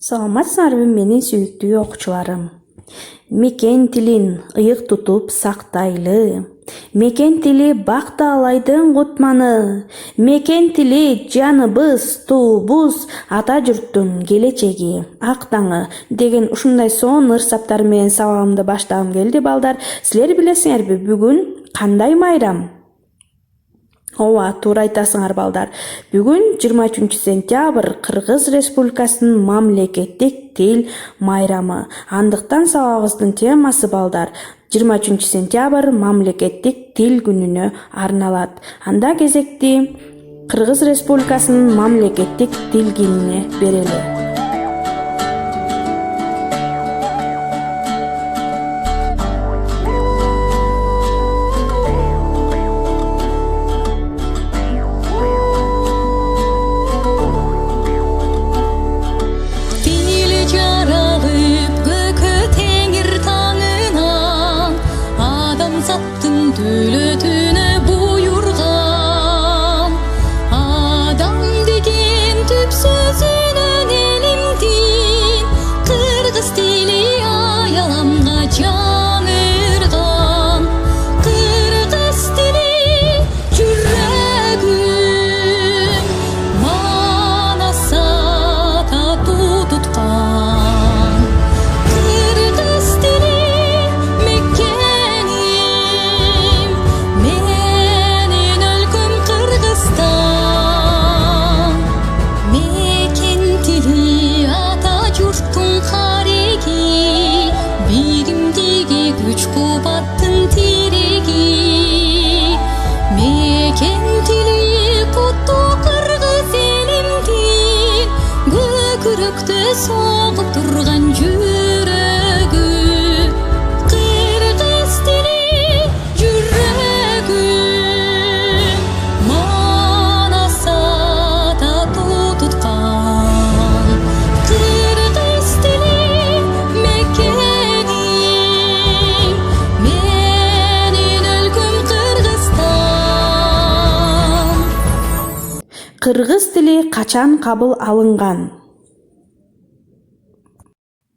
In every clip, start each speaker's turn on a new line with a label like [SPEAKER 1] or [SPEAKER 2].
[SPEAKER 1] Саламатсыңарбы менин сүйүктүү окуучуларым. Мекен тилин ыйык тутуп сактайлы. Мекен тили бактаалайдын кутманы. Мекен тили жаныбыз, туубуз, ата журттун келечеги, ак таңы деген ушундай сонун ырсаптар менен сабагымды баштагым келди балдар. Силер билесиңерби, бүгүн кандай майрам? Ооба, туура айтасыңар балдар. Бүгүн 23 сентябрь Кыргыз Республикасынын мамлекеттик тил майрамы. Андыктан сабагыбыздын темасы балдар 23 сентябрь мамлекеттик тил күнүнө арналат. Анда кезекти Кыргыз Республикасынын мамлекеттик тил күнүнө берели.
[SPEAKER 2] Dülütüne buyurgan adam деген tüp sözünün elimdin Kırgız dili ayalamga çağırgan Kırgız dili жүрегim manasa tatu tutkan Kırgız dili güç kubattın tiregi Meken tili kuttu Kırgız elimdin Gökürükte soğup durgan жүрегі Kırgız dili жүрегim manasa tatu tutkan Kırgız dili
[SPEAKER 1] Кыргыз тили качан кабыл алынган?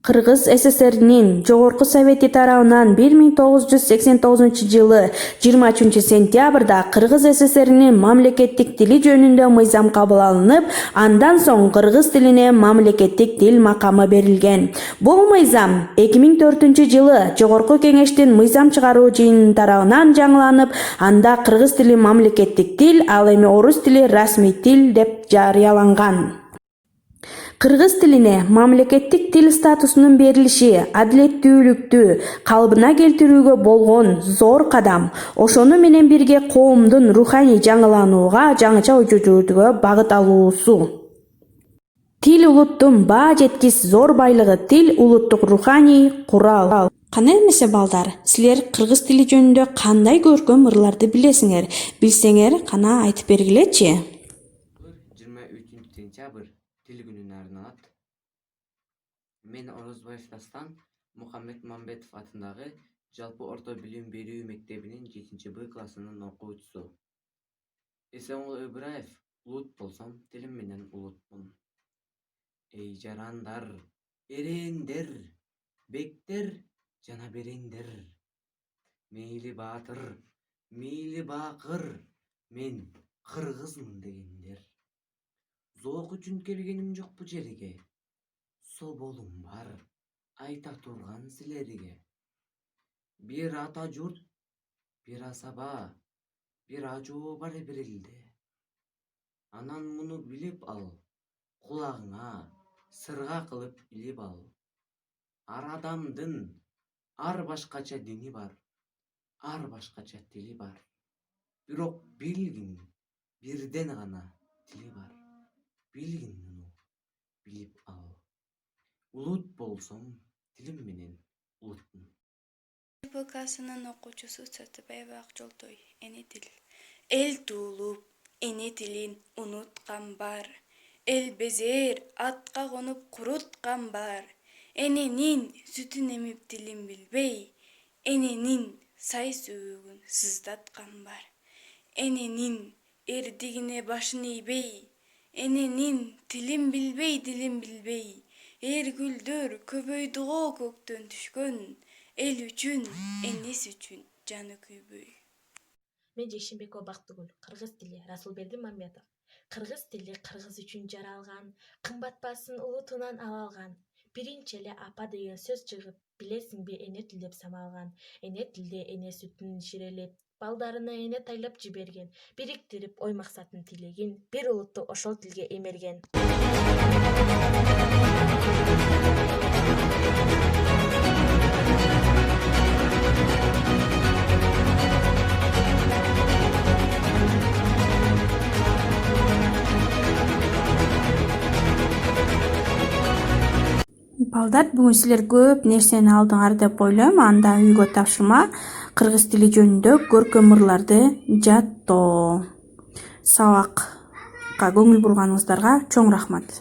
[SPEAKER 1] Кыргыз СССРнин Жогорку Совети тарабынан 1989-жылы 23 сентябрда Кыргыз СССРнин мамлекеттик тили жөнүндө мыйзам кабыл алынып, андан соң кыргыз тилине мамлекеттик тил макамы берилген. Бул мыйзам 2004-жылы Жогорку Кеңештин мыйзам чыгаруу жыйынынын тарабынан жаңыланып, анда кыргыз тили мамлекеттик тил, ал эми орус тили расмий тил деп жарыяланган. Кыргыз тилине мамлекеттик тил статусунун берилиши адилеттүүлүктү калыбына келтирүүгө болгон зор кадам. Ошону менен бирге коомдун руханий жаңыланууга, жаңыча ой-жүзүүгө багыт алуусу. Тил улуттун баа жеткис зор байлыгы, тил улуттук руханий курал. Кана эмесе балдар, силер кыргыз тили жөнүндө кандай көркөм ырларды билесиңер? Билсеңер, кана айтып бергилечи.
[SPEAKER 3] 23 сентябрь тил күнүнө арналат. Мен Орозбаев Дастан Мухаммед Мамбетов атындагы жалпы орто билим берүү мектебинин 7-Б классынын окуучусу. Эсенғұл Ибраев, улут болсом, тилим менен улутмун. Эй жарандар, эреендер, бектер, жана берендер. Мейли баатыр, мейли бакыр, мен кыргызмын дегендер. Зоок үчүн келгеним жок бу жерге. Соболум бар, айта турган силерге. Бир ата журт, бир асаба, бир ажоо бар бир элде. Анан муну билип ал, кулагыңа сырга кылып илип ал. Ар адамдын ар башкача дини бар, ар башкача тили бар. Бирок билгин бирден гана тили бар. Билгин муну, билип ал. Улут болсом, тилим менен улутмун.
[SPEAKER 4] Республикасынын окуучусу Сатыбаева Акжолтой. Эне тил. Эл туулуп, эне тилин унуткан бар. Эл безер, атка конуп куруткан бар. Эненин сүтүн эмип тилин билбей, эненин сай сүүгүн сыздаткан бар. Эненин эрдигине башын ийбей, эненин тилин билбей, дилин билбей, Эргүлдөр көбөйдүгө көктөн түшкөн, эл үчүн, энес үчүн жаны күйбөй.
[SPEAKER 5] Мен Жекшенбекова Бактыгүл, кыргыз тили Расулберди Мамбетов. Кыргыз тили кыргыз үчүн жаралган, кымбат баасын улутунан ала алган. Биринчи эле апа деген сөз чыгып, билесиңби эне тил деп самалган. Эне тилде эне сүтүн ширелеп, балдарына эне тайлап жиберген. Бириктирип ой максатын тилеген, бир улутту ошол тилге эмерген.
[SPEAKER 1] Балдар, бүгүн силер көп нерсени алдыңар деп ойлойм. Анда үйгө тапшырма кыргыз тили жөнүндө көркөм ырларды жаттоо. Сабакка көңүл бурганыңыздарга чоң рахмат.